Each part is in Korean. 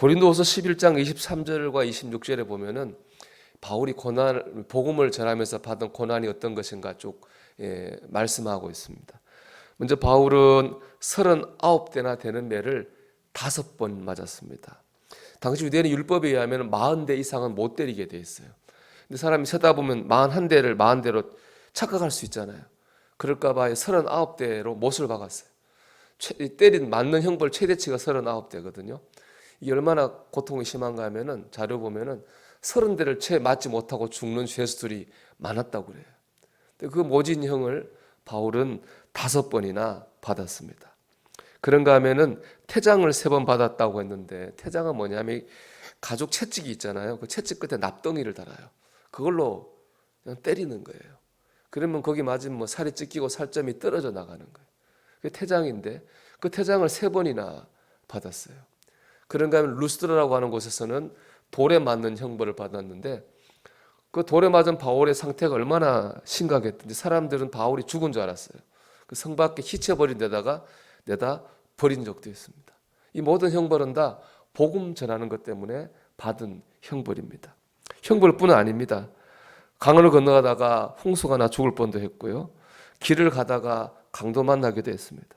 고린도후서 11장 23절과 26절에 보면은 바울이 복음을 전하면서 받은 고난이 어떤 것인가 쭉 말씀하고 있습니다. 먼저 바울은 39대나 되는 매를 5번 맞았습니다. 당시 유대인의 율법에 의하면 40대 이상은 못 때리게 돼 있어요. 근데 사람이 세다 보면 41대를 40대로 착각할 수 있잖아요. 그럴까 봐 39대로 못을 박았어요. 맞는 형벌 최대치가 39대거든요. 이게 얼마나 고통이 심한가 하면은 자료 보면은 30대를 채 맞지 못하고 죽는 죄수들이 많았다고 그래요. 근데 그 모진형을 바울은 5번이나 받았습니다. 그런가 하면은 태장을 3번 받았다고 했는데, 태장은 뭐냐면 가죽 채찍이 있잖아요. 그 채찍 끝에 납덩이를 달아요. 그걸로 그냥 때리는 거예요. 그러면 거기 맞으면 뭐 살이 찢기고 살점이 떨어져 나가는 거예요. 그게 태장인데 그 태장을 3번이나 받았어요. 그런가 하면 루스드라라고 하는 곳에서는 돌에 맞는 형벌을 받았는데, 그 돌에 맞은 바울의 상태가 얼마나 심각했던지 사람들은 바울이 죽은 줄 알았어요. 그 성 밖에 희쳐버린 데다가 내다 버린 적도 있습니다. 이 모든 형벌은 다 복음 전하는 것 때문에 받은 형벌입니다. 형벌뿐 아닙니다. 강을 건너가다가 홍수가 나 죽을 뻔도 했고요. 길을 가다가 강도 만나기도 했습니다.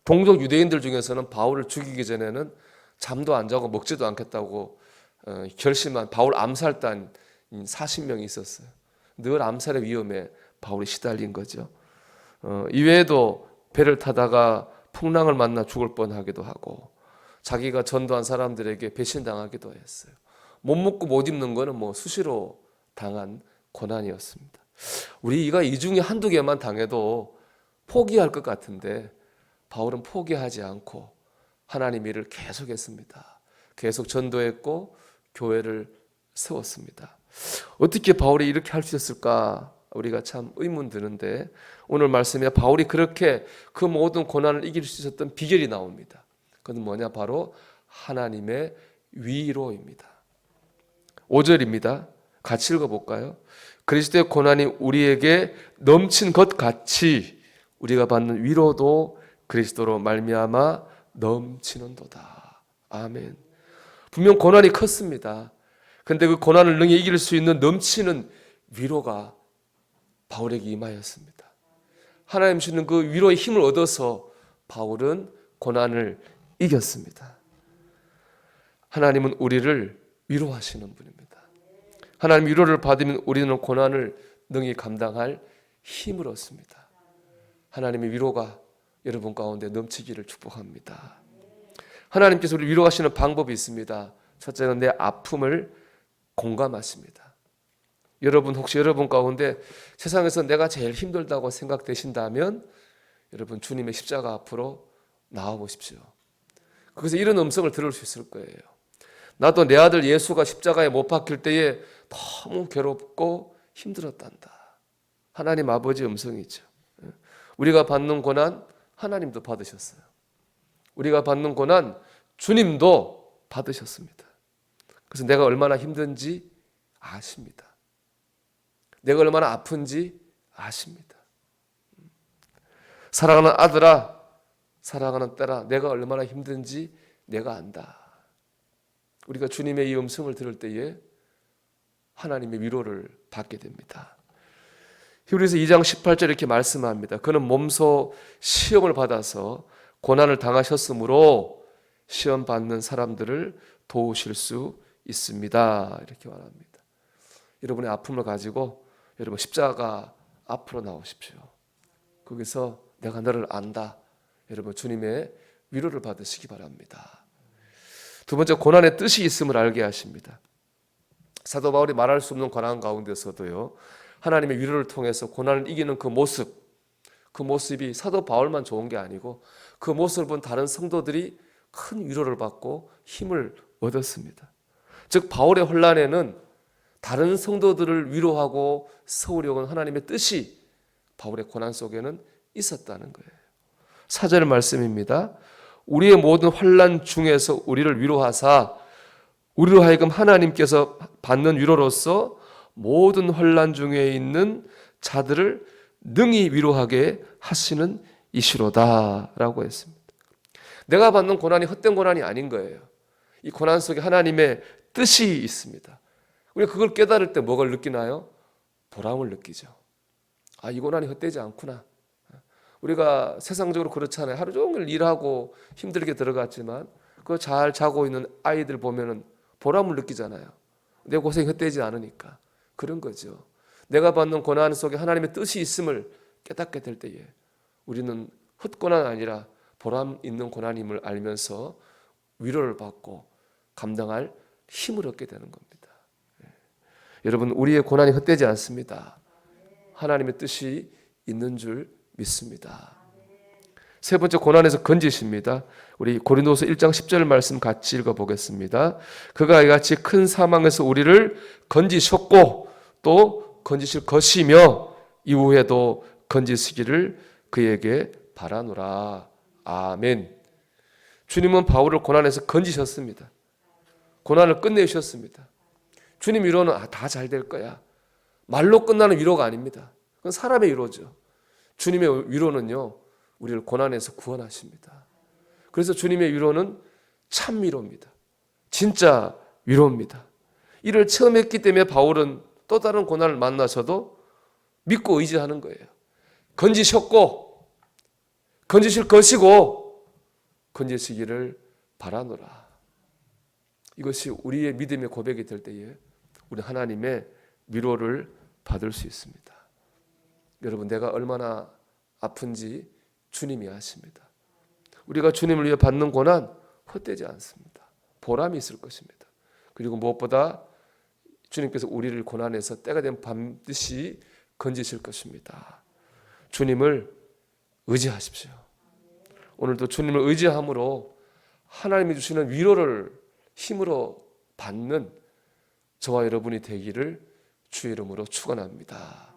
동족 유대인들 중에서는 바울을 죽이기 전에는 잠도 안 자고 먹지도 않겠다고 결심한 바울 암살단 40명이 있었어요. 늘 암살의 위험에 바울이 시달린 거죠. 이외에도 배를 타다가 풍랑을 만나 죽을 뻔하기도 하고, 자기가 전도한 사람들에게 배신당하기도 했어요. 못 먹고 못 입는 거는 뭐 수시로 당한 고난이었습니다. 우리가 이 중에 한두 개만 당해도 포기할 것 같은데 바울은 포기하지 않고 하나님의 일을 계속했습니다. 계속 전도했고 교회를 세웠습니다. 어떻게 바울이 이렇게 할 수 있었을까? 우리가 참 의문 드는데, 오늘 말씀에 바울이 그렇게 그 모든 고난을 이길 수 있었던 비결이 나옵니다. 그건 뭐냐? 바로 하나님의 위로입니다. 5절입니다. 같이 읽어볼까요? 그리스도의 고난이 우리에게 넘친 것 같이 우리가 받는 위로도 그리스도로 말미암아 넘치는도다. 아멘. 분명 고난이 컸습니다. 그런데 그 고난을 능히 이길 수 있는 넘치는 위로가 바울에게 임하였습니다. 하나님 주시는 그 위로의 힘을 얻어서 바울은 고난을 이겼습니다. 하나님은 우리를 위로하시는 분입니다. 하나님 위로를 받으면 우리는 고난을 능히 감당할 힘을 얻습니다. 하나님의 위로가 여러분 가운데 넘치기를 축복합니다. 하나님께서 우리를 위로하시는 방법이 있습니다. 첫째는 내 아픔을 공감하십니다. 여러분, 혹시 여러분 가운데 세상에서 내가 제일 힘들다고 생각되신다면 여러분 주님의 십자가 앞으로 나와보십시오. 거기서 이런 음성을 들을 수 있을 거예요. 나도 내 아들 예수가 십자가에 못 박힐 때에 너무 괴롭고 힘들었단다. 하나님 아버지 음성이죠. 우리가 받는 고난 하나님도 받으셨어요. 우리가 받는 고난 주님도 받으셨습니다. 그래서 내가 얼마나 힘든지 아십니다. 내가 얼마나 아픈지 아십니다. 사랑하는 아들아, 사랑하는 딸아, 내가 얼마나 힘든지 내가 안다. 우리가 주님의 이 음성을 들을 때에 하나님의 위로를 받게 됩니다. 히브리서 2장 18절 이렇게 말씀합니다. 그는 몸소 시험을 받아서 고난을 당하셨으므로 시험 받는 사람들을 도우실 수 있습니다. 이렇게 말합니다. 여러분의 아픔을 가지고 여러분 십자가 앞으로 나오십시오. 거기서 내가 너를 안다. 여러분 주님의 위로를 받으시기 바랍니다. 두 번째, 고난의 뜻이 있음을 알게 하십니다. 사도 바울이 말할 수 없는 고난 가운데서도요, 하나님의 위로를 통해서 고난을 이기는 그 모습이 사도 바울만 좋은 게 아니고 그 모습을 본 다른 성도들이 큰 위로를 받고 힘을 얻었습니다. 즉 바울의 혼란에는 다른 성도들을 위로하고 세우려는 하나님의 뜻이 바울의 고난 속에는 있었다는 거예요. 4절 말씀입니다. 우리의 모든 환난 중에서 우리를 위로하사 우리로 하여금 하나님께서 받는 위로로서 모든 환난 중에 있는 자들을 능히 위로하게 하시는 이시로다 라고 했습니다. 내가 받는 고난이 헛된 고난이 아닌 거예요. 이 고난 속에 하나님의 뜻이 있습니다. 우리가 그걸 깨달을 때 뭐가 느끼나요? 보람을 느끼죠. 아, 이 고난이 헛되지 않구나. 우리가 세상적으로 그렇잖아요. 하루 종일 일하고 힘들게 들어갔지만 그 잘 자고 있는 아이들 보면은 보람을 느끼잖아요. 내 고생이 헛되지 않으니까. 그런 거죠. 내가 받는 고난 속에 하나님의 뜻이 있음을 깨닫게 될 때에 우리는 헛고난 아니라 보람 있는 고난임을 알면서 위로를 받고 감당할 힘을 얻게 되는 겁니다. 여러분, 우리의 고난이 헛되지 않습니다. 하나님의 뜻이 있는 줄 믿습니다. 세 번째, 고난에서 건지십니다. 우리 고린도서 1장 10절 말씀 같이 읽어보겠습니다. 그가 이같이 큰 사망에서 우리를 건지셨고 또 건지실 것이며 이후에도 건지시기를 그에게 바라노라. 아멘. 주님은 바울을 고난에서 건지셨습니다. 고난을 끝내주셨습니다. 주님 위로는 다 잘 될 거야. 말로 끝나는 위로가 아닙니다. 그건 사람의 위로죠. 주님의 위로는요, 우리를 고난에서 구원하십니다. 그래서 주님의 위로는 참 위로입니다. 진짜 위로입니다. 이를 처음 했기 때문에 바울은 또 다른 고난을 만나서도 믿고 의지하는 거예요. 건지셨고 건지실 것이고 건지시기를 바라노라. 이것이 우리의 믿음의 고백이 될 때에 우리 하나님의 위로를 받을 수 있습니다. 여러분, 내가 얼마나 아픈지 주님이 아십니다. 우리가 주님을 위해 받는 고난 헛되지 않습니다. 보람이 있을 것입니다. 그리고 무엇보다 주님께서 우리를 고난에서 때가 되면 반드시 건지실 것입니다. 주님을 의지하십시오. 오늘도 주님을 의지함으로 하나님이 주시는 위로를 힘으로 받는 저와 여러분이 되기를 주의 이름으로 축원합니다.